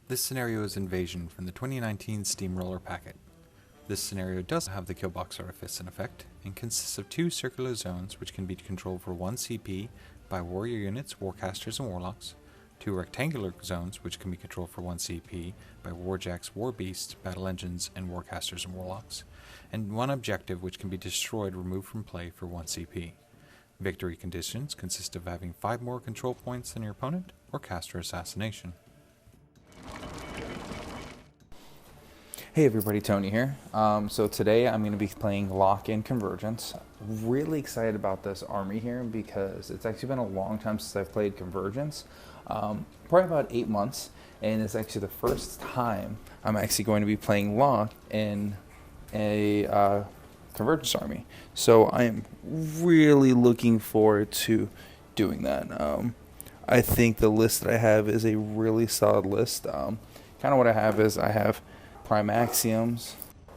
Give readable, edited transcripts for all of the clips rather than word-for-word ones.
This scenario is Invasion from the 2019 Steamroller packet. This scenario does have the Killbox Artifice in effect, and consists of 2 circular zones which can be controlled for 1 CP by warrior units, warcasters, and warlocks, 2 rectangular zones which can be controlled for 1 CP by warjacks, warbeasts, battle engines, and warcasters and warlocks, and 1 objective which can be destroyed or removed from play for 1 CP. Victory conditions consist of having 5 more control points than your opponent, or caster assassination. Hey everybody, Tony here. So today I'm going to be playing Locke in Convergence. Really excited about this army here because it's actually been a long time since I've played Convergence. Probably about 8 months, and it's actually the first time I'm actually going to be playing Locke in a Convergence army. So I am really looking forward to doing that. I think the list that I have is a really solid list. Kind of what I have is I have Prime Axioms.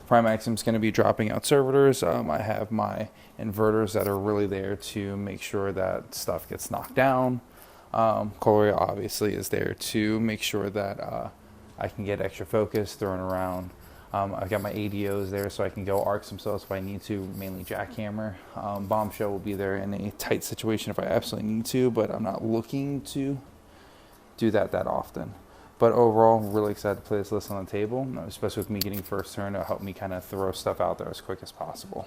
Prime Axiom's going to be dropping out servitors. I have my inverters that are really there to make sure that stuff gets knocked down. Corollary obviously is there to make sure that I can get extra focus thrown around. I've got my ADOs there so I can go arc some cells if I need to, mainly jackhammer. Bombshell will be there in a tight situation if I absolutely need to, but I'm not looking to do that often. But overall, really excited to play this list on the table, especially with me getting first turn. It'll help me kind of throw stuff out there as quick as possible.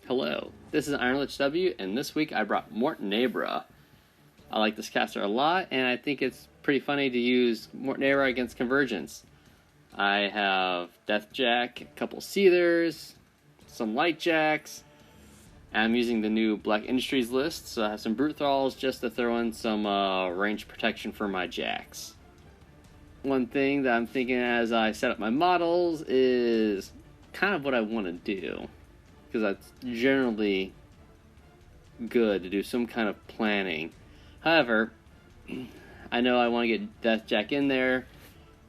Hello, this is Ironlich W, and this week I brought Mortenebra. I like this caster a lot, and I think it's pretty funny to use Mortenebra against Convergence. I have Deathjack, a couple Seethers, some Lightjacks, and I'm using the new Black Industries list, so I have some Brute Thralls just to throw in some range protection for my Jacks. One thing that I'm thinking as I set up my models is kind of what I want to do, because that's generally good to do some kind of planning. However, I know I want to get Deathjack in there,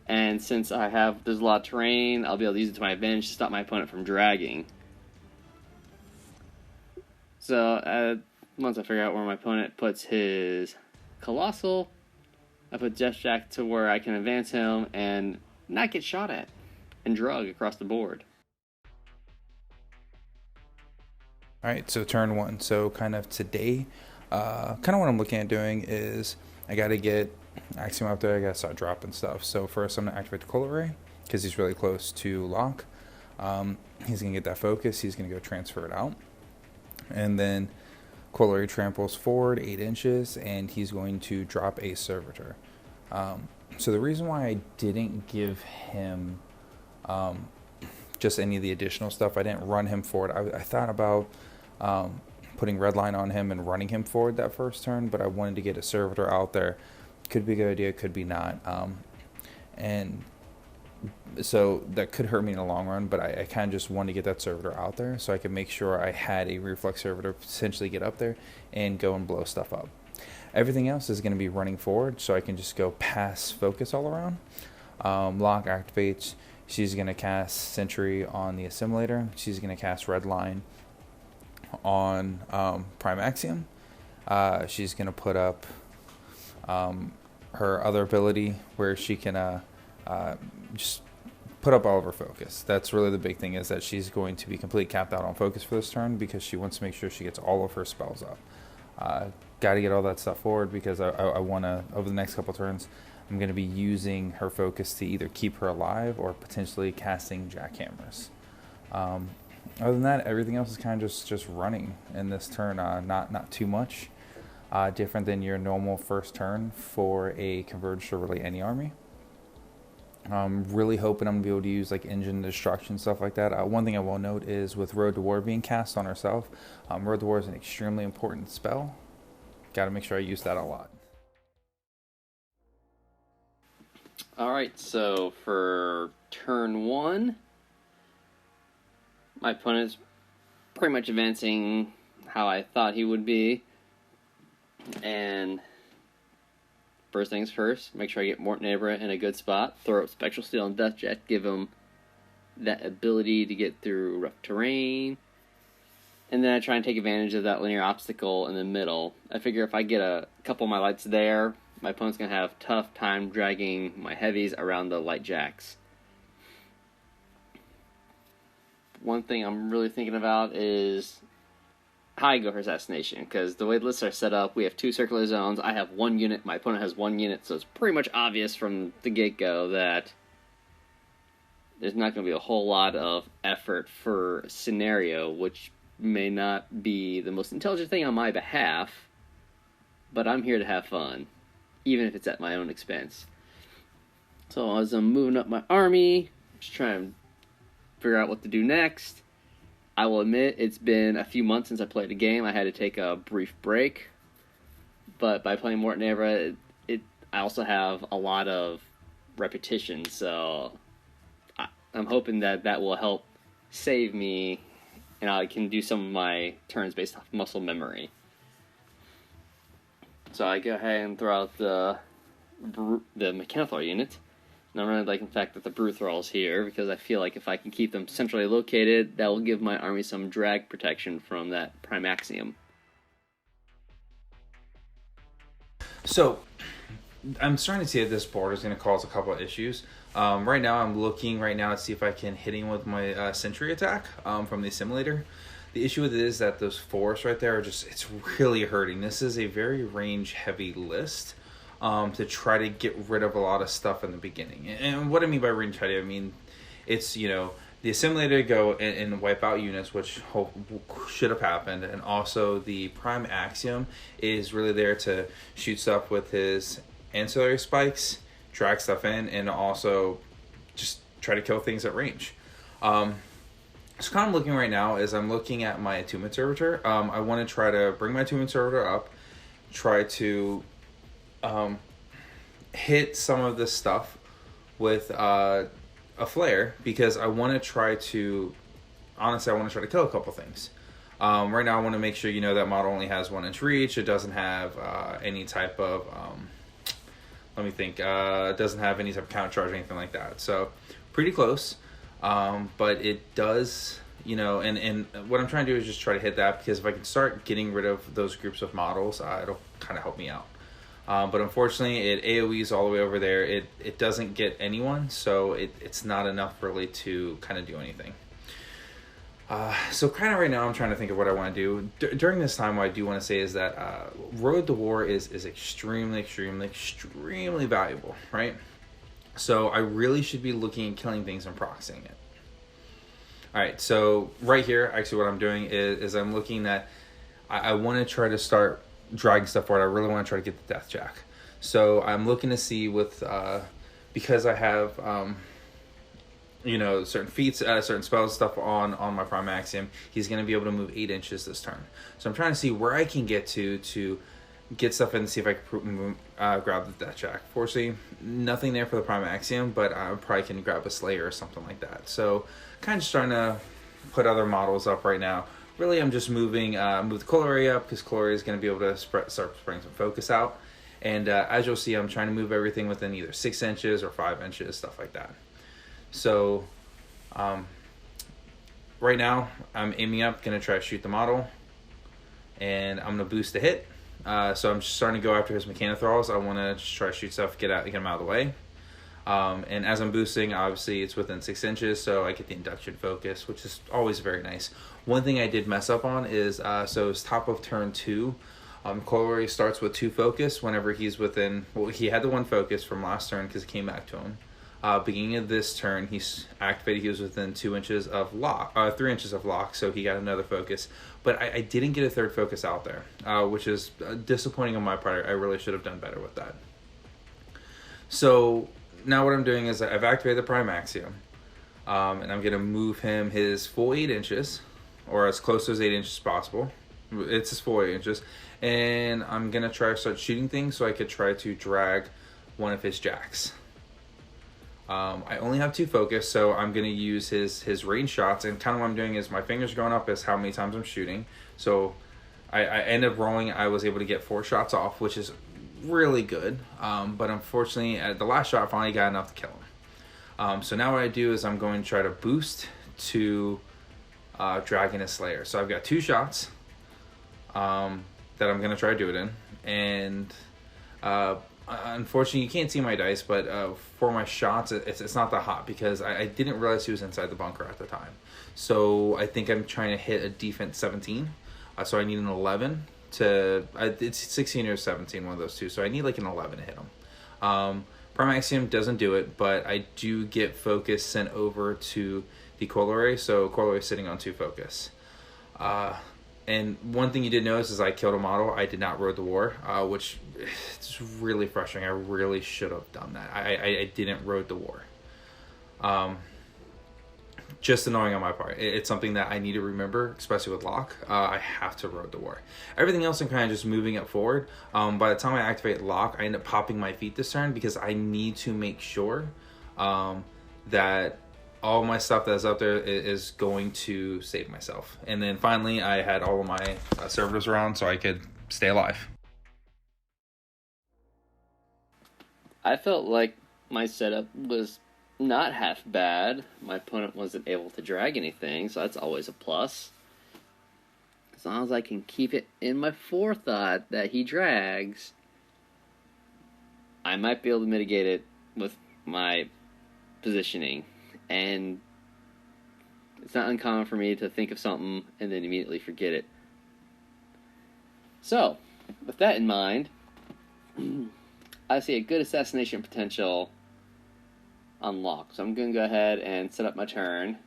and since there's a lot of terrain, I'll be able to use it to my advantage to stop my opponent from dragging. So once I figure out where my opponent puts his Colossal, I put Deathjack to where I can advance him and not get shot at and drug across the board. Alright, so turn 1. So kind of today, kind of what I'm looking at doing is I got to get Axiom out there. I got to start dropping stuff. So first I'm going to activate the Corollary because he's really close to Locke. He's going to get that focus. He's going to go transfer it out. And then Corollary tramples forward 8 inches, and he's going to drop a servitor. So the reason why I didn't give him just any of the additional stuff, I didn't run him forward. I thought about putting redline on him and running him forward that first turn, but I wanted to get a servitor out there. Could be a good idea, could be not. And so that could hurt me in the long run, but I kind of just wanted to get that servitor out there so I could make sure I had a reflex servitor potentially get up there and go and blow stuff up. Everything else is going to be running forward, so I can just go pass focus all around. Locke activates. She's going to cast Sentry on the Assimilator. She's going to cast Redline on Prime Axiom. She's going to put up her other ability where she can just put up all of her focus. That's really the big thing, is that she's going to be completely capped out on focus for this turn because she wants to make sure she gets all of her spells up. Got to get all that stuff forward because I want to, over the next couple turns, I'm going to be using her focus to either keep her alive or potentially casting jackhammers. Other than that, everything else is kind of just running in this turn. Not too much different than your normal first turn for a Converged or really any army. I'm really hoping I'm going to be able to use like engine destruction, stuff like that. One thing I will note is with Road to War being cast on herself, Road to War is an extremely important spell. Got to make sure I use that a lot. Alright, so for turn 1, my opponent's pretty much advancing how I thought he would be. And first things first, make sure I get Mortenebra in a good spot. Throw up Spectral Steel and Deathjack, give him that ability to get through rough terrain. And then I try and take advantage of that linear obstacle in the middle. I figure if I get a couple of my lights there, my opponent's going to have tough time dragging my heavies around the light jacks. One thing I'm really thinking about is how I go for assassination, because the way the lists are set up, we have 2 circular zones. I have 1 unit, my opponent has 1 unit, so it's pretty much obvious from the get-go that there's not going to be a whole lot of effort for scenario, which may not be the most intelligent thing on my behalf, but I'm here to have fun, even if it's at my own expense. So as I'm moving up my army, just trying to figure out what to do next. I will admit it's been a few months since I played a game. I had to take a brief break, but by playing Mortenebra, I also have a lot of repetition, so I'm hoping that will help save me, and I can do some of my turns based off muscle memory. So I go ahead and throw out the Mechanithrall unit. And I'm really liking the fact that the Brew Thrall's here, because I feel like if I can keep them centrally located, that will give my army some drag protection from that Prime Axiom. So, I'm starting to see that this board is going to cause a couple of issues. Right now, I'm looking to see if I can hit him with my Sentry attack from the Assimilator. The issue with it is that those forests right there are it's really hurting. This is a very range-heavy list. To try to get rid of a lot of stuff in the beginning. And what I mean by range heavy, I mean, it's, the Assimilator go and wipe out units, which should have happened, and also the Prime Axiom is really there to shoot stuff with his ancillary spikes, drag stuff in, and also just try to kill things at range. So kind of looking right now is I'm looking at my Attunement Servitor. I want to try to bring my Attunement Servitor up, try to hit some of this stuff with a flare, because I want to try to kill a couple things. Right now I want to make sure that model only has 1 inch reach. It doesn't have any type of it doesn't have any type of counter charge or anything like that, so pretty close. But it does, and what I'm trying to do is just try to hit that, because if I can start getting rid of those groups of models, it'll kind of help me out. But unfortunately, it AoEs all the way over there. It doesn't get anyone, so it's not enough really to kind of do anything. So kind of right now, I'm trying to think of what I want to do. During this time, what I do want to say is that Road to War is extremely, extremely, extremely valuable, right? So I really should be looking at killing things and proxying it. Alright, so right here, actually what I'm doing is I'm looking at, I want to try to start dragging stuff forward. I really want to try to get the Deathjack. So I'm looking to see with, because I have, certain feats, certain spells stuff on my Prime Axiom, he's going to be able to move 8 inches this turn. So I'm trying to see where I can get to get stuff in and see if I can grab the Deathjack. Fortunately, nothing there for the Prime Axiom, but I probably can grab a Slayer or something like that. So kind of just trying to put other models up right now. Really, I'm just move the Corollary up, because Corollary is going to be able to start spreading some focus out. And as you'll see, I'm trying to move everything within either 6 inches or 5 inches, stuff like that. So right now, I'm aiming up, going to try to shoot the model. And I'm going to boost the hit. So I'm just starting to go after his Mechanithralls. I want to just try to shoot stuff, get him out of the way. And as I'm boosting, obviously it's within 6 inches, so I get the induction focus, which is always very nice. One thing I did mess up on is, so it's top of turn 2. Corollary starts with 2 focus whenever he's within, well, he had the 1 focus from last turn because it came back to him. Beginning of this turn, he's activated, he was within 2 inches of Locke, 3 inches of Locke, so he got another focus. But I didn't get a 3rd focus out there, which is disappointing on my part. I really should have done better with that. So now what I'm doing is I've activated the Prime Axiom, and I'm going to move him his full 8 inches, or as close to as 8 inches as possible. It's his full 8 inches. And I'm going to try to start shooting things so I could try to drag one of his jacks. I only have 2 focus, so I'm going to use his range shots. And kind of what I'm doing is my fingers going up is how many times I'm shooting. So I ended up rolling. I was able to get 4 shots off, which is really good. But unfortunately, at the last shot, I finally got enough to kill him. So now what I do is I'm going to try to boost to Dragon and Slayer. So I've got 2 shots that I'm going to try to do it in. And unfortunately, you can't see my dice, but for my shots, it's not that hot because I didn't realize he was inside the bunker at the time. So I think I'm trying to hit a defense 17. So I need an 11 to... it's 16 or 17, one of those two. So I need like an 11 to hit him. Prime Axiom doesn't do it, but I do get focus sent over to the Corollary. So Corollary is sitting on 2 focus. And one thing you did notice is I killed a model. I did not road the war, which is really frustrating. I really should have done that. I didn't road the war. Just annoying on my part. It's something that I need to remember, especially with Locke. I have to road the war. Everything else I'm kind of just moving it forward. By the time I activate Locke, I end up popping my feet this turn because I need to make sure that all my stuff that's out there is going to save myself. And then finally, I had all of my servitors around so I could stay alive. I felt like my setup was not half bad. My opponent wasn't able to drag anything, so that's always a plus. As long as I can keep it in my forethought that he drags, I might be able to mitigate it with my positioning. And it's not uncommon for me to think of something and then immediately forget it. So, with that in mind, I see a good assassination potential on Locke. So I'm going to go ahead and set up my turn.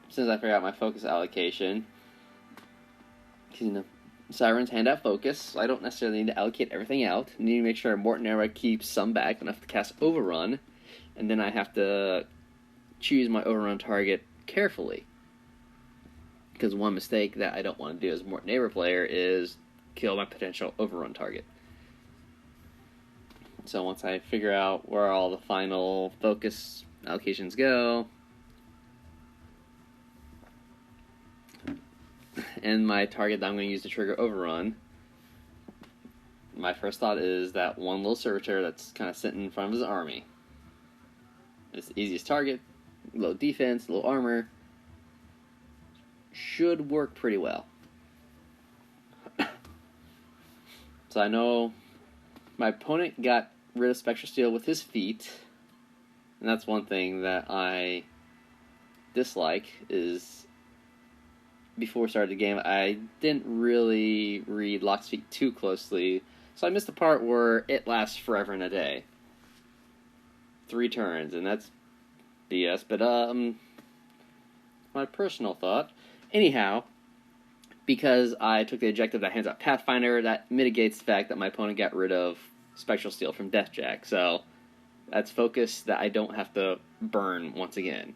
Since I figured out my focus allocation, because you know, Sirens hand out focus, so I don't necessarily need to allocate everything out. I need to make sure Mortenebra keeps some back enough to cast Overrun, and then I have to choose my Overrun target carefully. Because one mistake that I don't want to do as a Mortenebra player is kill my potential Overrun target. So once I figure out where all the final focus allocations go, and my target that I'm going to use to trigger Overrun, my first thought is that one little servitor that's kind of sitting in front of his army. It's the easiest target, low defense, low armor, should work pretty well. So I know my opponent got rid of Spectral Steel with his feet, and that's one thing that I dislike is before we started the game, I didn't really read Locke's feat too closely, so I missed the part where it lasts forever and a day. 3 turns, and that's BS, but my personal thought. Anyhow, because I took the objective that hands out Pathfinder, that mitigates the fact that my opponent got rid of Spectral Steel from Deathjack, so that's focus that I don't have to burn once again.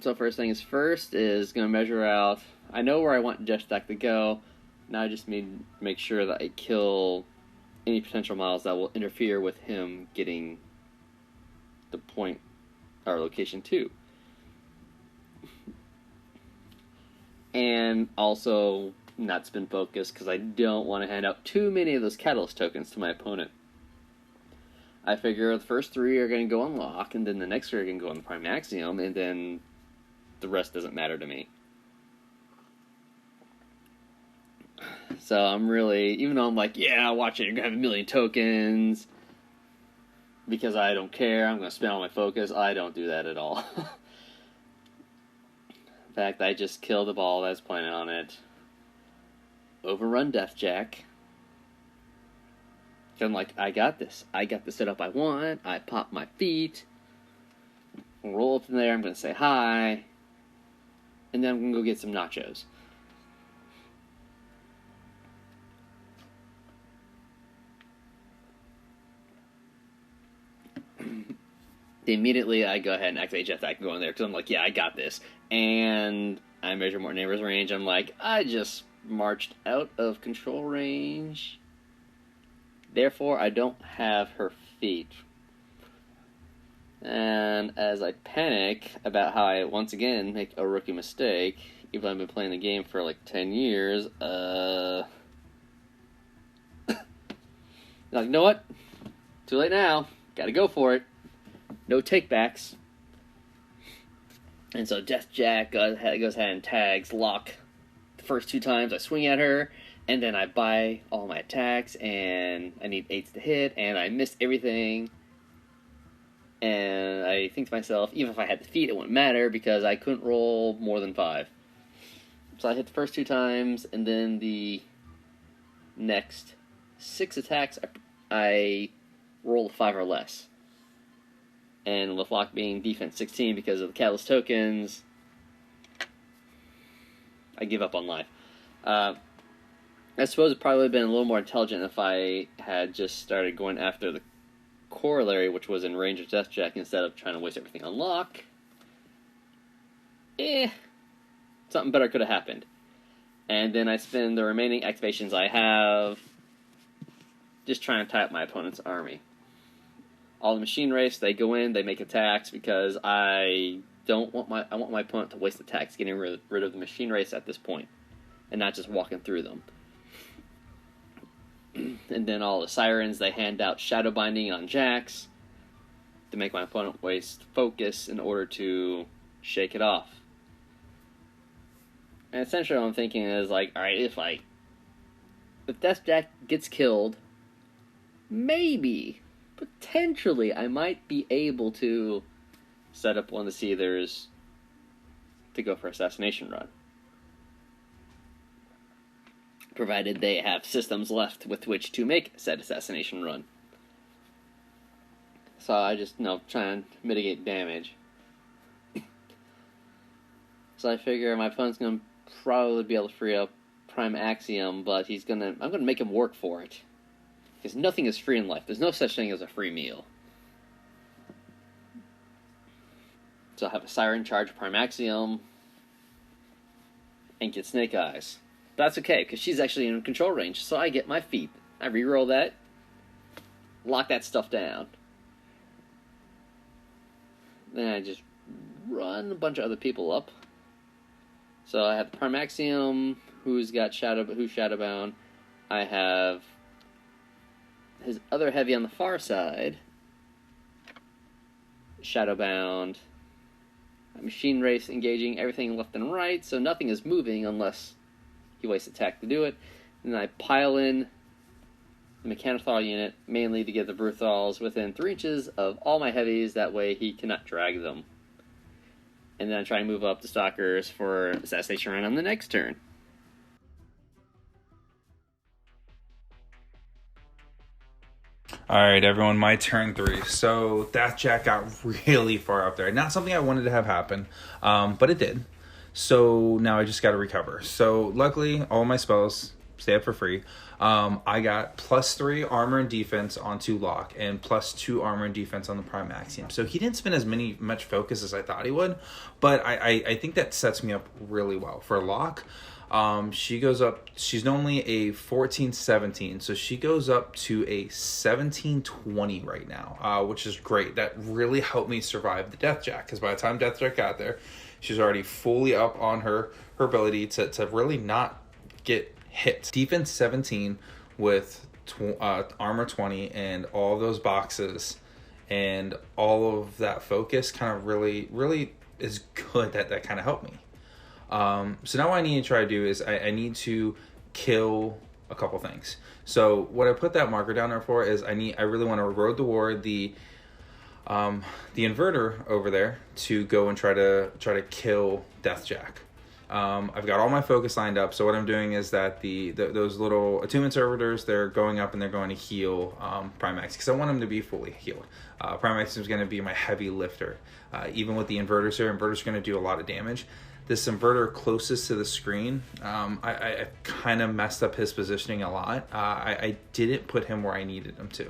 So first thing is first is going to measure out, I know where I want Deathjack to go, now I just need to make sure that I kill any potential models that will interfere with him getting the point, or location 2. And also not spin focus, because I don't want to hand out too many of those Catalyst tokens to my opponent. I figure the first 3 are going to go on Locke, and then the next 3 are going to go on the Prime Axiom, and then the rest doesn't matter to me. So I'm really, even though I'm like, yeah, watch it, you're going to have a million tokens, because I don't care, I'm going to spend all my focus, I don't do that at all. In fact, I just killed the ball that's planted on it. Overrun Deathjack. I'm like, I got this. I got the setup I want. I pop my feet. Roll up in there. I'm going to say hi. And then I'm going to go get some nachos. Immediately, I go ahead and activate Jetpack and go in there because I'm like, yeah, I got this. And I measure Mortenebra's range. I'm like, I just marched out of control range. Therefore, I don't have her feet. And as I panic about how I, once again, make a rookie mistake, even though I've been playing the game for like 10 years, like, you know what? Too late now. Gotta go for it. No takebacks. And so Deathjack goes ahead and tags Locke. The first 2 times I swing at her, and then I buy all my attacks, and I need 8s to hit, and I missed everything. And I think to myself, even if I had the feat, it wouldn't matter, because I couldn't roll more than 5. So I hit the first 2 times, and then the next 6 attacks, I roll a 5 or less. And with Locke being defense 16 because of the Catalyst tokens, I give up on life. I suppose it probably would have been a little more intelligent if I had just started going after the Corollary, which was in range of Deathjack, instead of trying to waste everything on Locke. Something better could have happened. And then I spend the remaining activations I have just trying to tie up my opponent's army. All the machine wraiths, they go in, they make attacks, because I want my opponent to waste attacks getting rid of the machine wraiths at this point, and not just walking through them. And then all the sirens, they hand out shadow binding on jacks to make my opponent waste focus in order to shake it off. And essentially what I'm thinking is, like, alright, if Deathjack gets killed, maybe, potentially, I might be able to set up one of the Seethers to go for assassination run. Provided they have systems left with which to make said assassination run. So I just, try and mitigate damage. So I figure my opponent's going to probably be able to free up Prime Axiom, but I'm going to make him work for it. Because nothing is free in life. There's no such thing as a free meal. So I'll have a Siren charge Prime Axiom and get Snake Eyes. But that's okay, because she's actually in control range, so I get my feat. I reroll that, lock that stuff down. Then I just run a bunch of other people up. So I have Prime Axiom, who's Shadowbound. I have his other heavy on the far side, Shadowbound. Machine Wraith engaging everything left and right, so nothing is moving unless he wastes attack to do it. And then I pile in the Mechanithrall unit, mainly to get the Bruthalls within 3 inches of all my heavies, that way he cannot drag them. And then I try and move up the Stalkers for assassination run on the next turn. Alright, everyone, my turn 3. So, Deathjack got really far up there. Not something I wanted to have happen, but it did. So, now I just got to recover. So, luckily, all my spells stay up for free. I got +3 armor and defense onto Locke, and +2 armor and defense on the Prime Axiom. So, he didn't spend as much focus as I thought he would, but I think that sets me up really well. For Locke, she goes up, she's normally a 14-17, so she goes up to a 17-20 right now, which is great. That really helped me survive the Deathjack, because by the time Deathjack got there, she's already fully up on her ability to really not get hit. Defense 17 with armor 20 and all those boxes and all of that focus kind of really is good. That kind of helped me. So now what I need to try to do is I need to kill a couple things. So what I put that marker down there for is I really want to road the war the Inverter over there to go and try to kill Deathjack. I've got all my focus lined up. So what I'm doing is that those little Attunement Servitors, they're going up and they're going to heal Primax, because I want them to be fully healed. Primax is going to be my heavy lifter. Even with the Inverters here, Inverter's going to do a lot of damage. This Inverter closest to the screen, I kind of messed up his positioning a lot. I didn't put him where I needed him to.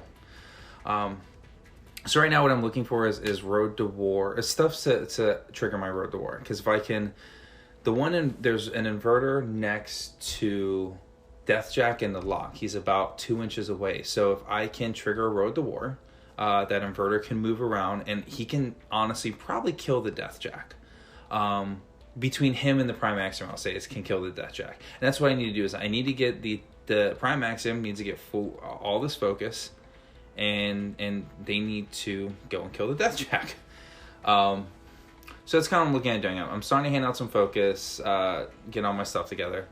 So right now what I'm looking for is Road to War, stuff to trigger my Road to War. Because if I can, there's an Inverter next to Deathjack and the Locke. He's about 2 inches away. So if I can trigger a Road to War, that Inverter can move around and he can honestly probably kill the Deathjack. Between him and the Prime Axiom, I'll say, can kill the Deathjack. And that's what I need to do is I need to get the Prime Axiom needs to get all this focus, and they need to go and kill the Deathjack. So So that's kind of what I'm looking at doing. I'm starting to hand out some focus, get all my stuff together.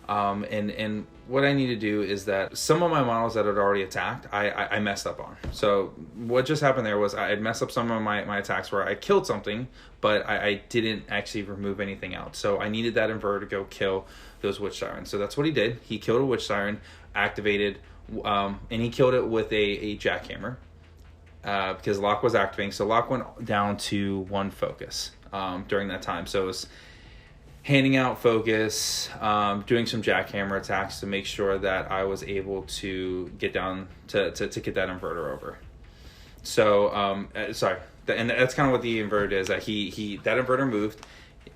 And what I need to do is that some of my models that had already attacked, I messed up on. So what just happened there was I had messed up some of my attacks where I killed something, but I didn't actually remove anything out. So I needed that Inverter to go kill those Witch Sirens. So that's what he did. He killed a Witch Siren, activated, and he killed it with a jackhammer. Because Locke was activating. So Locke went down to 1 focus during that time. So it was handing out focus, doing some jackhammer attacks to make sure that I was able to get down to get that Inverter over. So, and that's kind of what the Inverter is. That that Inverter moved.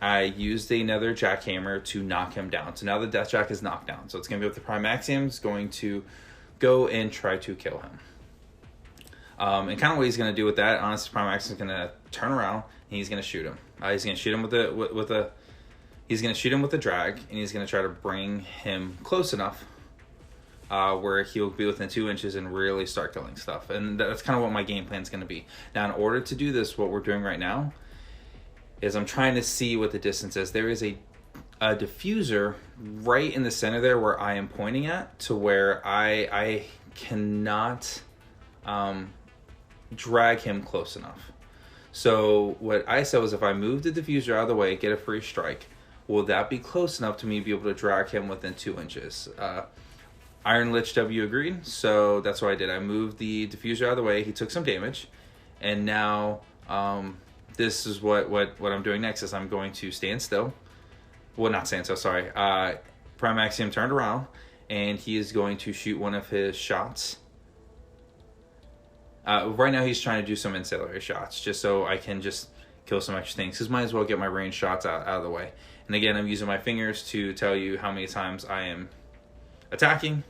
I used another jackhammer to knock him down. So now the Deathjack is knocked down. So it's going to be with the Prime Axiom, is going to go and try to kill him. And kind of what he's going to do with that, honestly, Prime Axiom is going to turn around and he's going to shoot him. He's going to shoot him he's going to shoot him with a drag, and he's going to try to bring him close enough where he'll be within 2 inches and really start killing stuff. And that's kind of what my game plan is going to be. Now, in order to do this, what we're doing right now is I'm trying to see what the distance is. There is a diffuser right in the center there where I am pointing at, to where I cannot drag him close enough. So what I said was, if I move the diffuser out of the way, get a free strike, will that be close enough to me to be able to drag him within 2 inches? Iron Lich W agreed, so that's what I did. I moved the diffuser out of the way. He took some damage, and now this is what I'm doing next. Is I'm going to stand still. Well, not stand still. Sorry. Prime Axiom turned around, and he is going to shoot one of his shots. Right now he's trying to do some ancillary shots, just so I can just kill some extra things, because might as well get my range shots out of the way. And again, I'm using my fingers to tell you how many times I am attacking,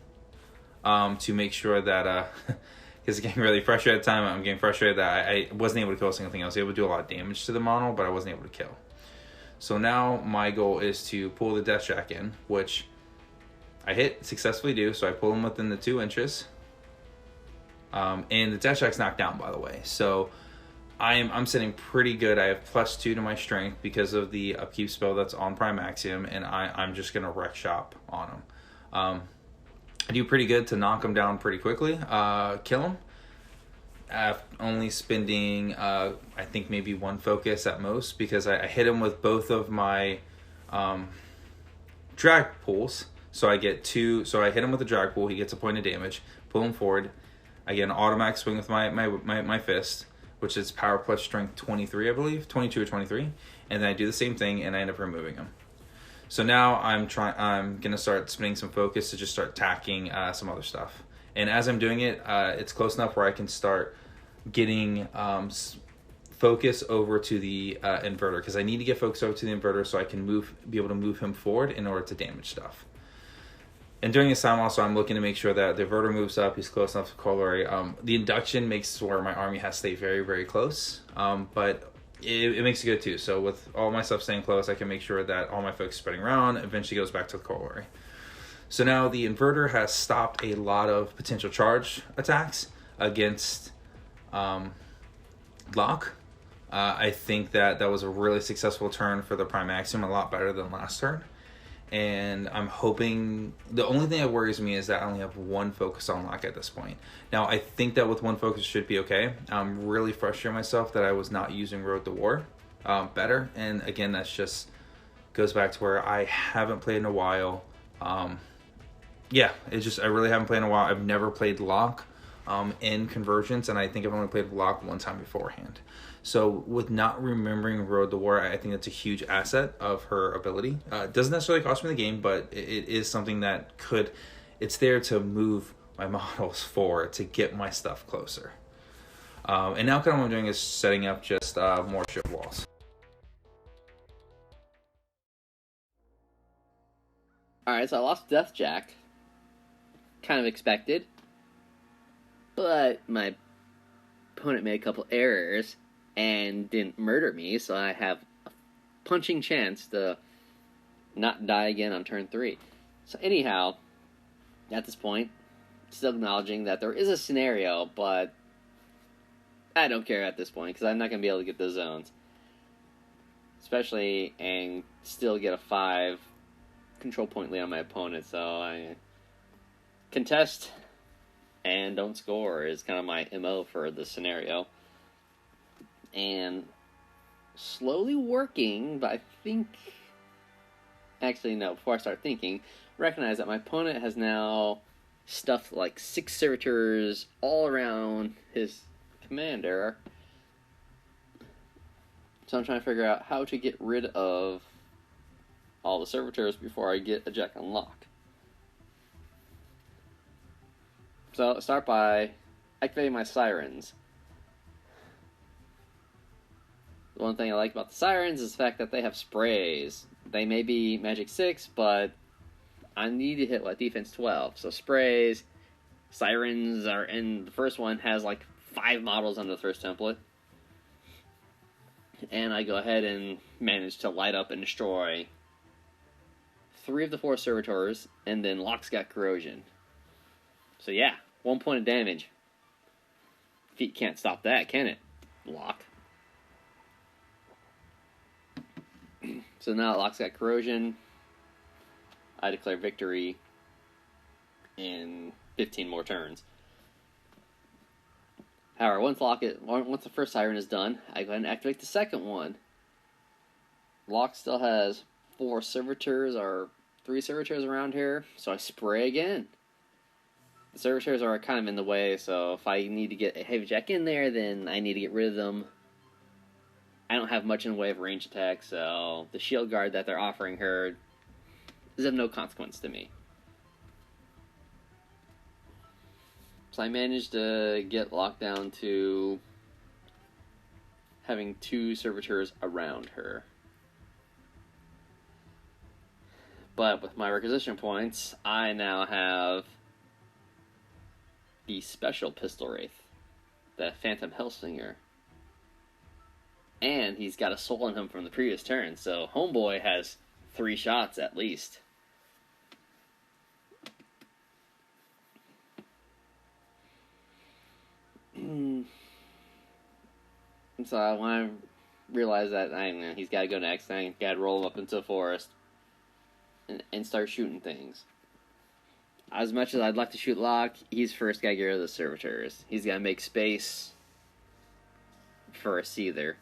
to make sure that, because it's getting really frustrated at the time, I'm getting frustrated that I wasn't able to kill a single thing. I was able to do a lot of damage to the model, but I wasn't able to kill. So now my goal is to pull the Deathjack in, which I successfully do, so I pull him within the 2 inches. And the Deathjack's knocked down, by the way. So I'm sitting pretty good. I have +2 to my strength because of the upkeep spell that's on Prime Axiom, and I'm just going to wreck shop on him. I do pretty good to knock him down pretty quickly, kill him. Only spending, I think, maybe 1 focus at most, because I hit him with both of my drag pulls. So I get 2, so I hit him with the drag pull, he gets a point of damage, pull him forward. I get an automatic swing with my fist, which is power plus strength 23, I believe, 22 or 23, and then I do the same thing, and I end up removing him. So now I'm gonna start spending some focus to just start attacking some other stuff. And as I'm doing it, it's close enough where I can start getting focus over to the Inverter, because I need to get focus over to the Inverter so I can be able to move him forward in order to damage stuff. And during this time also, I'm looking to make sure that the Inverter moves up, he's close enough to Corollary. The induction makes where my army has to stay very, very close, but it makes it good too. So with all my stuff staying close, I can make sure that all my folks spreading around eventually goes back to the Corollary. So now the Inverter has stopped a lot of potential charge attacks against Locke. I think that was a really successful turn for the Prime Axiom, a lot better than last turn. And I'm hoping, the only thing that worries me is that I only have 1 focus on Locke at this point. Now, I think that with 1 focus should be okay. I'm really frustrating myself that I was not using Road to War better. And again, that's just goes back to where I haven't played in a while. Yeah, it's just, I really haven't played in a while. I've never played Locke in Convergence, and I think I've only played Locke 1 time beforehand. So with not remembering Road to War, I think that's a huge asset of her ability. It doesn't necessarily cost me the game, but it is something that it's there to move my models forward, to get my stuff closer. And now kind of what I'm doing is setting up just more ship walls. Alright, so I lost Deathjack. Kind of expected. But my opponent made a couple errors and didn't murder me, so I have a punching chance to not die again on turn 3. So anyhow, at this point, still acknowledging that there is a scenario, but I don't care at this point, because I'm not going to be able to get those zones. especially, and still get a 5 control point lead on my opponent. So I contest and don't score is kind of my MO for this scenario. And slowly working, but I think... Actually, no, before I start thinking, recognize that my opponent has now stuffed like 6 servitors all around his commander. So I'm trying to figure out how to get rid of all the servitors before I get a Jack on Locke. So I'll start by activating my Sirens. The one thing I like about the Sirens is the fact that they have sprays. They may be Magic 6, but I need to hit what, defense 12. So sprays, Sirens are in the first one has like 5 models on the first template. And I go ahead and manage to light up and destroy 3 of the 4 servitors, and then Locke's got corrosion. So yeah, 1 point of damage. Feet can't stop that, can it, Locke? So now Locke's got corrosion. I declare victory in 15 more turns. However, once the first Siren is done, I go ahead and activate the second one. Locke still has 4 servitors or 3 servitors around here, so I spray again. The servitors are kind of in the way, so if I need to get a heavy jack in there, then I need to get rid of them. I don't have much in the way of range attack, so the shield guard that they're offering her is of no consequence to me. So I managed to get locked down to having 2 servitors around her. But with my requisition points, I now have the special pistol Wraith, the Phantom Hellslinger. And he's got a soul in him from the previous turn, so Homeboy has 3 shots at least. So when I realized that he's got to go next, I got to roll him up into the forest and start shooting things. As much as I'd like to shoot Locke, he's first got to get rid of the servitors. He's got to make space for a Seether.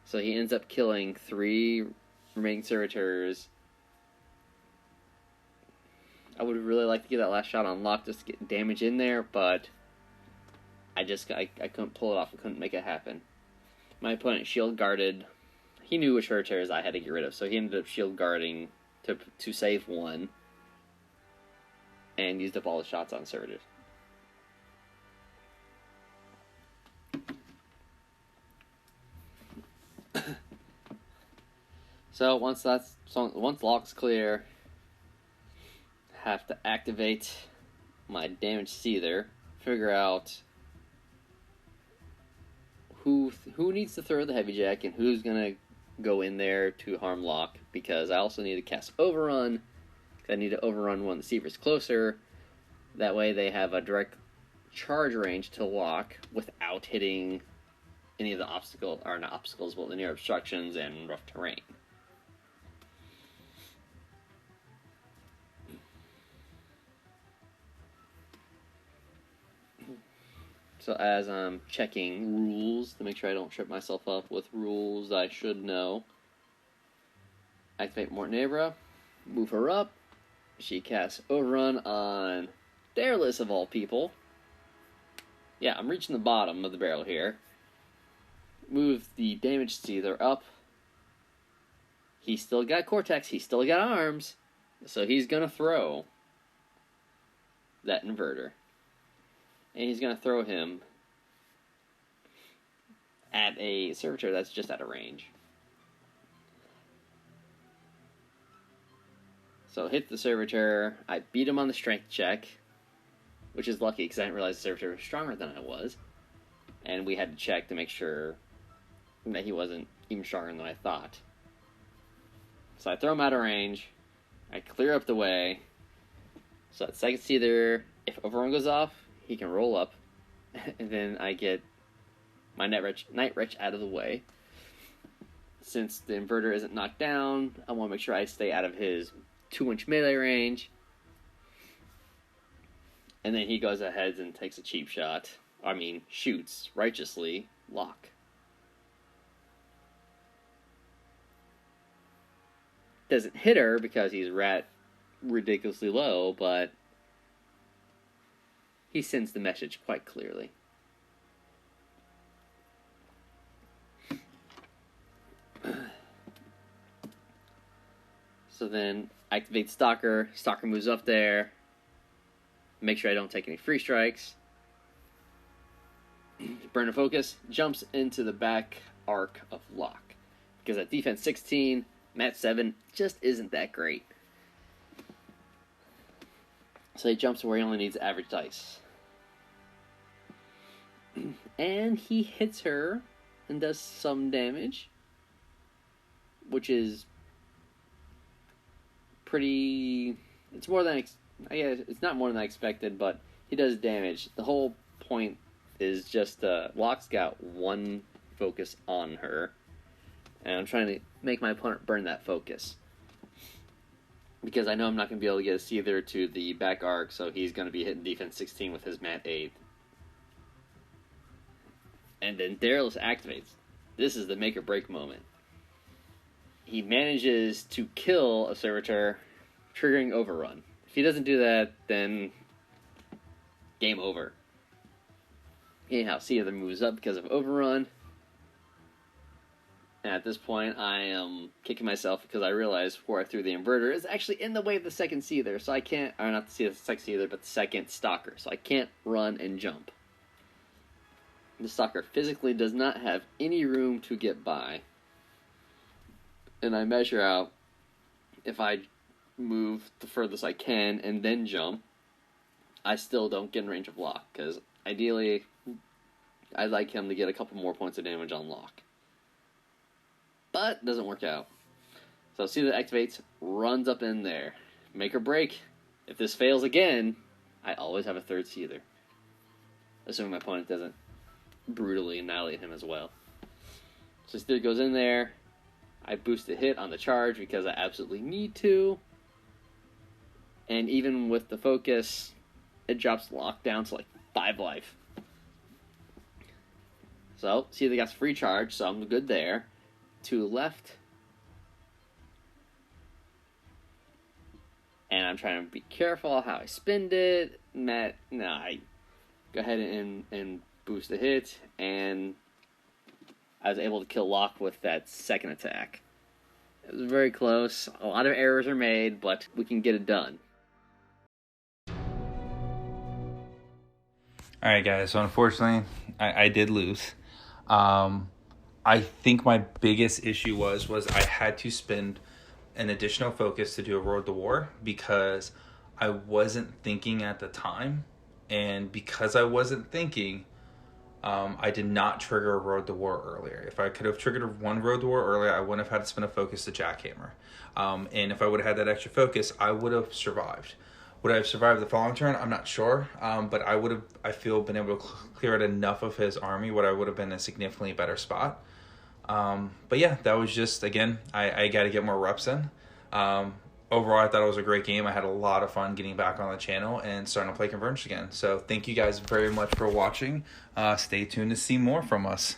So he ends up killing 3 remaining servitors. I would really like to get that last shot on Locke just to get damage in there, but I couldn't pull it off. I couldn't make it happen. My opponent shield guarded. He knew which servitors I had to get rid of, so he ended up shield guarding to save 1 and used up all the shots on servitors. So once Locke's clear, have to activate my damaged Seether, figure out who needs to throw the heavy jack and who's gonna go in there to harm Locke, because I also need to cast Overrun. I need to overrun one of the Seethers closer. That way they have a direct charge range to Locke without hitting any of the linear obstructions and rough terrain. So as I'm checking rules to make sure I don't trip myself up with rules I should know, activate Mortenebra, move her up. She casts Overrun on Deryliss of all people. Yeah, I'm reaching the bottom of the barrel here. Move the damaged Seether up. He's still got Cortex, he's still got arms, so he's gonna throw that Inverter. And he's going to throw him at a servitor that's just out of range. So hit the servitor. I beat him on the strength check, which is lucky because I didn't realize the servitor was stronger than I was. And we had to check to make sure that he wasn't even stronger than I thought. So I throw him out of range. I clear up the way. So that second Seether, if Overrun goes off, he can roll up, and then I get my Nightwretch out of the way. since the Inverter isn't knocked down, I want to make sure I stay out of his 2-inch melee range. And then he goes ahead and takes a cheap shot. I mean, shoots, righteously, Locke. Doesn't hit her because he's ridiculously low, but he sends the message quite clearly. So then, activate Stalker. Stalker moves up there. Make sure I don't take any free strikes. Burn a focus. Jumps into the back arc of Locke. Because at defense 16, mat 7 just isn't that great. So he jumps to where he only needs average dice. And he hits her and does some damage. Which is pretty... It's more than... it's not more than I expected, but he does damage. The whole point is just Locke's got one focus on her, and I'm trying to make my opponent burn that focus because I know I'm not going to be able to get a Seether to the back arc, so he's going to be hitting defense 16 with his mat 8. And then Deryliss activates. This is the make or break moment. He manages to kill a servitor, triggering Overrun. If he doesn't do that, then game over. Anyhow, Seether moves up because of Overrun. And at this point, I am kicking myself because I realized before I threw the Inverter is actually in the way of the second Seether. So I can't, or not the second Seether, but the second Stalker. So I can't run and jump. The Stalker physically does not have any room to get by. And I measure out if I move the furthest I can and then jump, I still don't get in range of Locke, because ideally I'd like him to get a couple more points of damage on Locke. But it doesn't work out. So Seether activates, runs up in there. Make or break. If this fails again, I always have a third Seether. Assuming my opponent doesn't brutally annihilate him as well. So Seether goes in there. I boost a hit on the charge because I absolutely need to. And even with the focus, it drops Locke down to like 5 life. So, see, they got free charge, so I'm good there. 2 left. And I'm trying to be careful how I spend it. I go ahead and boost the hit, and I was able to kill Locke with that second attack. It was very close. A lot of errors are made, but we can get it done. Alright guys, so unfortunately, I did lose. I think my biggest issue was I had to spend an additional focus to do a Road to War because I wasn't thinking at the time. And because I wasn't thinking, I did not trigger a Road to War earlier. If I could have triggered one Road to War earlier, I wouldn't have had to spend a focus to Jackhammer. And if I would have had that extra focus, I would have survived. Would I have survived the following turn? I'm not sure. But I would have, I feel, been able to clear out enough of his army where I would have been in a significantly better spot. But yeah, that was just, again, I got to get more reps in. Overall, I thought it was a great game. I had a lot of fun getting back on the channel and starting to play Convergence again. So thank you guys very much for watching. Stay tuned to see more from us.